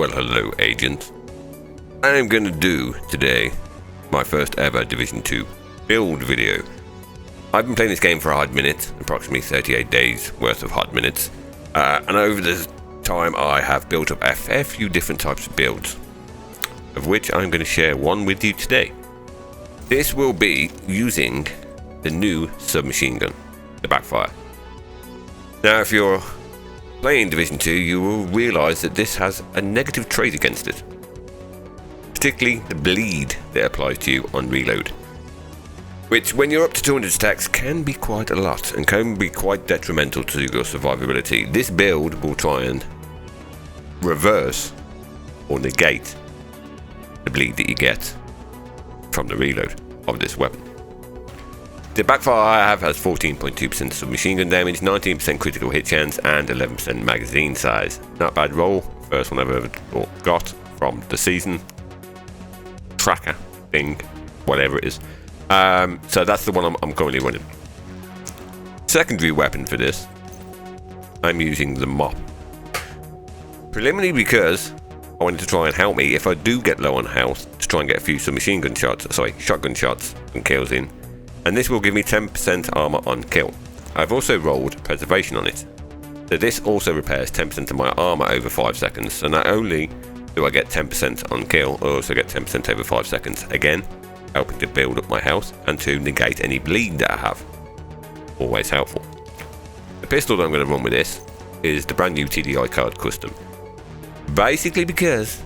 Well, hello, agent. I'm gonna do today my first ever Division 2 build video. I've been playing this game for a hard minute, approximately 38 days worth of hard minutes, and over this time I have built up a fair few different types of builds, of which I'm going to share one with you today. This will be using the new submachine gun, the Backfire. Now, if you're playing Division 2, you will realise that this has a negative trait against it, particularly the bleed that applies to you on reload, which when you're up to 200 stacks can be quite a lot and can be quite detrimental to your survivability. This build will try and reverse or negate the bleed that you get from the reload of this weapon. The Backfire I have has 14.2% submachine gun damage, 19% critical hit chance, and 11% magazine size. Not a bad roll. First one I've ever got from the season tracker thing, whatever it is. So that's the one I'm currently running. Secondary weapon for this, I'm using the mop. Preliminary because I wanted to try and help me if I do get low on health, to try and get a few shotgun shots and kills in. And this will give me 10% armor on kill. I've also rolled preservation on it. So this also repairs 10% of my armor over 5 seconds. So not only do I get 10% on kill, I also get 10% over 5 seconds. Again, helping to build up my health and to negate any bleed that I have. Always helpful. The pistol that I'm going to run with this is the brand new TDI card custom. Basically because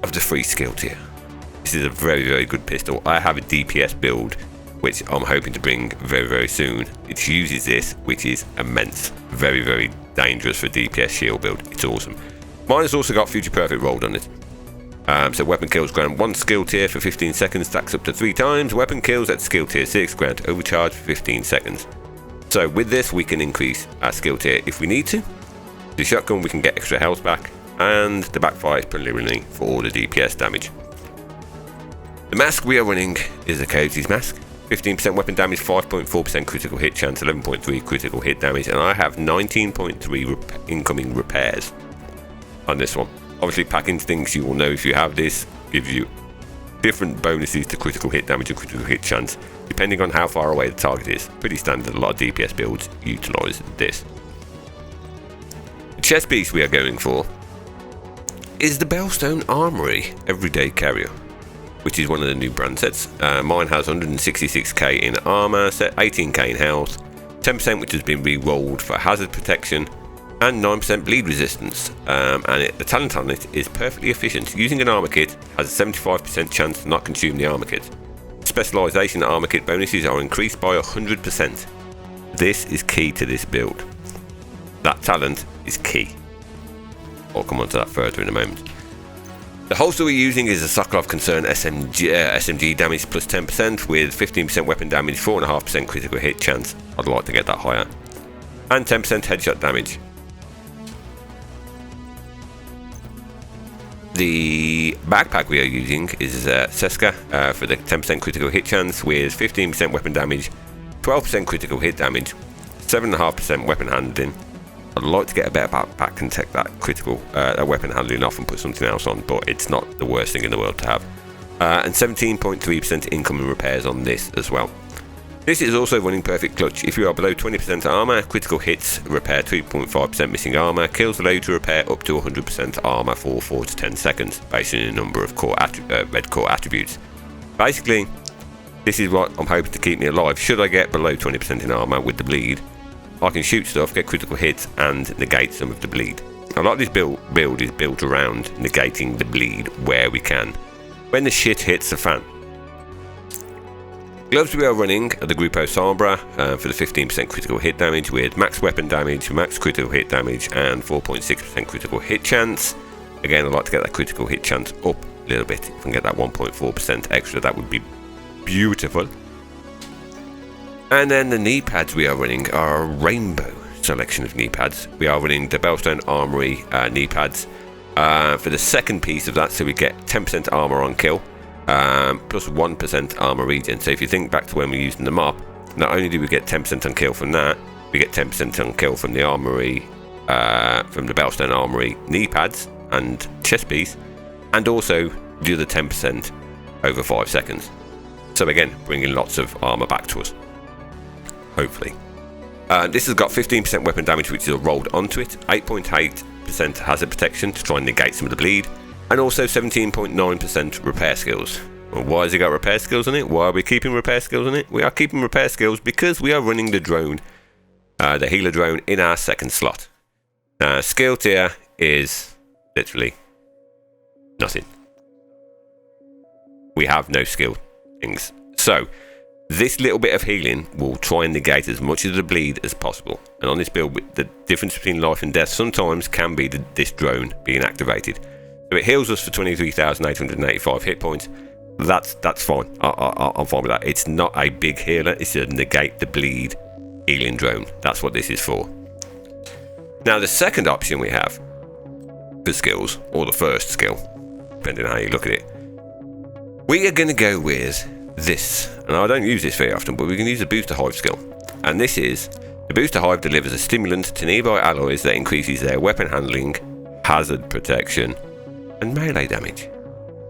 of the free skill tier. This is a very, very good pistol. I have a DPS build, which I'm hoping to bring very, very soon. It uses this, which is immense. Very, very dangerous for DPS shield build. It's awesome. Mine has also got Future Perfect rolled on it. So weapon kills grant 1 skill tier for 15 seconds, stacks up to 3 times. Weapon kills at skill tier 6 grant overcharge for 15 seconds. So with this we can increase our skill tier if we need to. The shotgun we can get extra health back, and the Backfire is preliminary for all the DPS damage. The mask we are running is the Coyote's mask. 15% weapon damage, 5.4% critical hit chance, 11.3 critical hit damage, and I have 19.3 incoming repairs on this one. Obviously, packing things you will know if you have this gives you different bonuses to critical hit damage and critical hit chance depending on how far away the target is. Pretty standard, a lot of DPS builds utilise this. The chest piece we are going for is the Bellstone Armory Everyday Carrier, which is one of the new brand sets. Mine has 166k in armor, set 18k in health, 10% which has been re-rolled for hazard protection, and 9% bleed resistance. The talent on it is perfectly efficient. Using an armor kit has a 75% chance to not consume the armor kit. Specialization armor kit bonuses are increased by 100%. This is key to this build. That talent is key. I'll come on to that further in a moment. The holster we're using is a Sokolov Concern SMG damage plus 10% with 15% weapon damage, 4.5% critical hit chance. I'd like to get that higher. And 10% headshot damage. The backpack we are using is Seska for the 10% critical hit chance with 15% weapon damage, 12% critical hit damage, 7.5% weapon handling. I'd like to get a better backpack and take that critical weapon handling off and put something else on, but it's not the worst thing in the world to have. And 17.3% incoming repairs on this as well. This is also running perfect clutch. If you are below 20% armor, critical hits repair 3.5% missing armor, kills allow you to repair up to 100% armor for 4 to 10 seconds, based on a number of red core attributes. Basically, this is what I'm hoping to keep me alive. Should I get below 20% in armor with the bleed, I can shoot stuff, get critical hits, and negate some of the bleed. A lot of this build is built around negating the bleed where we can, when the shit hits the fan. Gloves we are running are the Grupo Sombra for the 15% critical hit damage with max weapon damage, max critical hit damage, and 4.6% critical hit chance. Again, I'd like to get that critical hit chance up a little bit. If I can get that 1.4% extra, that would be beautiful. And then the knee pads we are running are a rainbow selection of knee pads. We are running the Bellstone Armory knee pads for the second piece of that, so we get 10% armor on kill. Plus 1% armor regen. So if you think back to when we were using the mop, not only do we get 10% on kill from that, we get 10% on kill from the armory, from the Bellstone Armory knee pads, and chest piece, and also the other 10% over 5 seconds. So again, bringing lots of armor back to us, hopefully. This has got 15% weapon damage, which is rolled onto it, 8.8% hazard protection to try and negate some of the bleed, and also 17.9% repair skills. Well, why has it got repair skills on it? Why are we keeping repair skills on it? We are keeping repair skills because we are running the drone, the healer drone, in our second slot. Skill tier is literally nothing. We have no skill things. So this little bit of healing will try and negate as much of the bleed as possible. And on this build, the difference between life and death sometimes can be this drone being activated. So it heals us for 23,885 hit points. That's fine. I'm fine with that. It's not a big healer. It's a negate the bleed healing drone. That's what this is for. Now the second option we have for skills, or the first skill, depending on how you look at it, we are going to go with this. And I don't use this very often, but we can use the Booster Hive skill. And this is, the Booster Hive delivers a stimulant to nearby alloys that increases their weapon handling, hazard protection, and melee damage.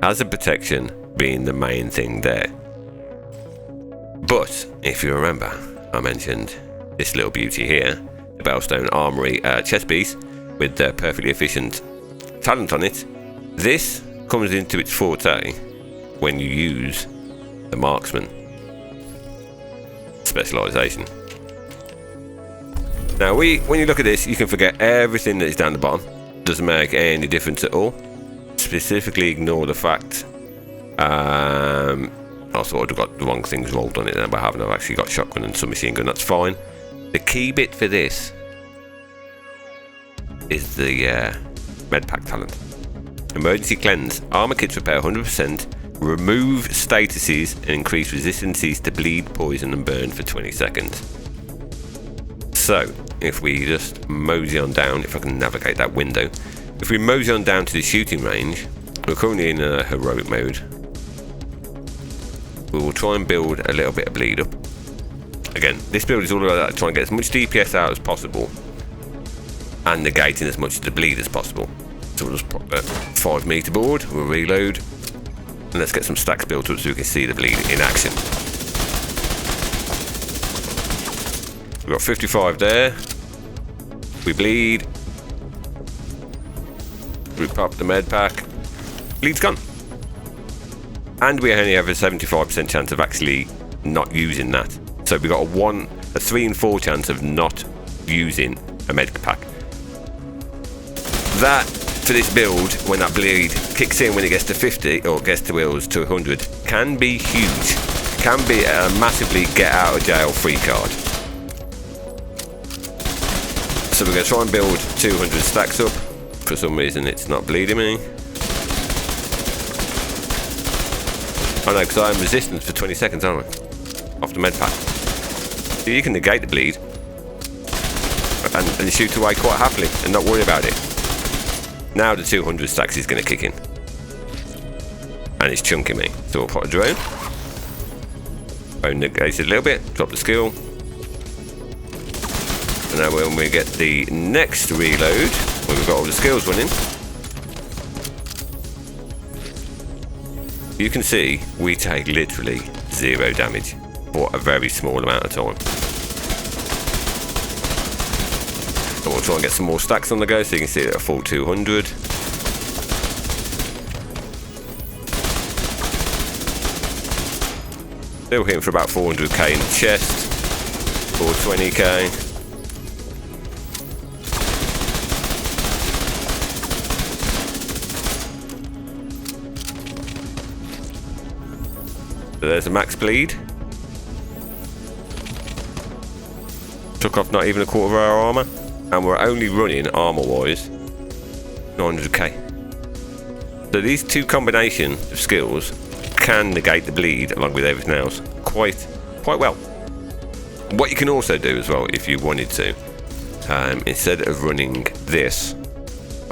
Hazard protection being the main thing there. But if you remember, I mentioned this little beauty here, the Bellstone Armory chest piece with the perfectly efficient talent on it. This comes into its forte when you use the marksman specialization. Now when you look at this, you can forget everything that is down the bottom. Doesn't make any difference at all. Specifically ignore the fact I thought I'd got the wrong things rolled on it then, but I haven't. I've actually got shotgun and submachine gun. That's fine. The key bit for this is the med pack talent. Emergency cleanse. Armor kits repair 100%. Remove statuses and increase resistances to bleed, poison and burn for 20 seconds. So if we just mosey on down, if I can navigate that window, if we mosey on down to the shooting range, we're currently in a heroic mode. We will try and build a little bit of bleed up. Again, this build is all about trying to get as much DPS out as possible and negating as much of the bleed as possible. So we'll just pop that 5 meter board, we'll reload, and let's get some stacks built up so we can see the bleed in action. We've got 55 there. We bleed. We pop the med pack. Bleed's gone. And we only have a 75% chance of actually not using that. So we've got a 3 in 4 chance of not using a med pack. That, for this build, when that bleed kicks in when it gets to 50 or gets to wheels to 100, can be huge. Can be a massively get out of jail free card. So we're going to try and build 200 stacks up. For some reason it's not bleeding me. Oh no, because I am resistance for 20 seconds, aren't I? Off the med pack. So you can negate the bleed and shoot away quite happily and not worry about it. Now the 200 stacks is going to kick in. And it's chunking me. So we'll put a drone. Drone negates it a little bit, drop the skill. And now when we get the next reload, when we've got all the skills running, you can see we take literally 0 damage for a very small amount of time. So we'll try and get some more stacks on the go so you can see it at a full 200. Still hitting for about 400k in the chest, 420k. So there's a max bleed. Took off not even a quarter of our armour. And we're only running, armour-wise, 900k. So these two combinations of skills can negate the bleed along with everything else quite well. What you can also do as well, if you wanted to, instead of running this,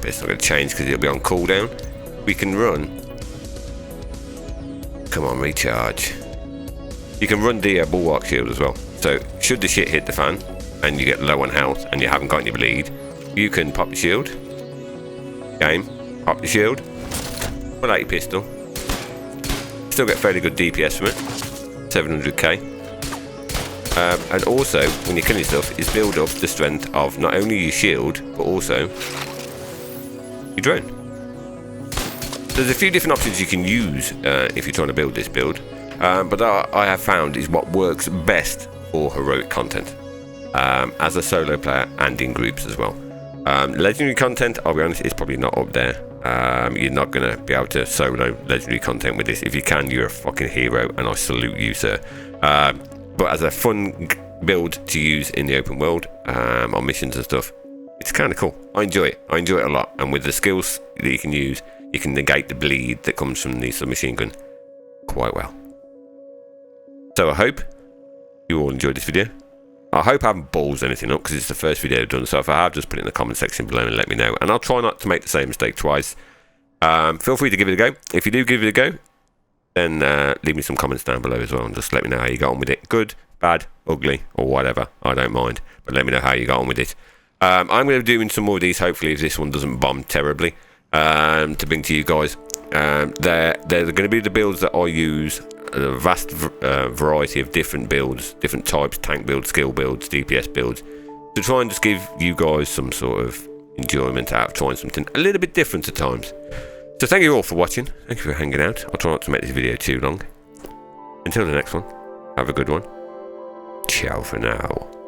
it's not going to change because it'll be on cooldown, we can run. Come on, recharge. You can run the bulwark shield as well. So should the shit hit the fan and you get low on health and you haven't got any bleed, you can pop the shield, game, Pop the shield. Pull out your pistol. Still get fairly good DPS from it. 700k. And also, when you're killing stuff, is build up the strength of not only your shield, but also your drone. There's a few different options you can use if you're trying to build this build. But that I have found is what works best for heroic content. As a solo player and in groups as well. Legendary content, I'll be honest, is probably not up there. You're not going to be able to solo legendary content with this. If you can, you're a fucking hero, and I salute you, sir. But as a fun build to use in the open world, on missions and stuff, it's kind of cool. I enjoy it. I enjoy it a lot. And with the skills that you can use, you can negate the bleed that comes from the submachine gun quite well. So I hope you all enjoyed this video. I hope I haven't ballsed anything up, because it's the first video I've done. So if I have, just put it in the comment section below and let me know. And I'll try not to make the same mistake twice. Feel free to give it a go. If you do give it a go, then leave me some comments down below as well, and just let me know how you got on with it. Good, bad, ugly, or whatever. I don't mind. But let me know how you got on with it. I'm going to be doing some more of these, hopefully, if this one doesn't bomb terribly, to bring to you guys. They're going to be the builds that I use. A vast variety of different builds, different types, tank builds, skill builds, DPS builds, to try and just give you guys some sort of enjoyment out of trying something a little bit different at times. So thank you all for watching. Thank you for hanging out. I'll try not to make this video too long. Until the next one, have a good one. Ciao for now.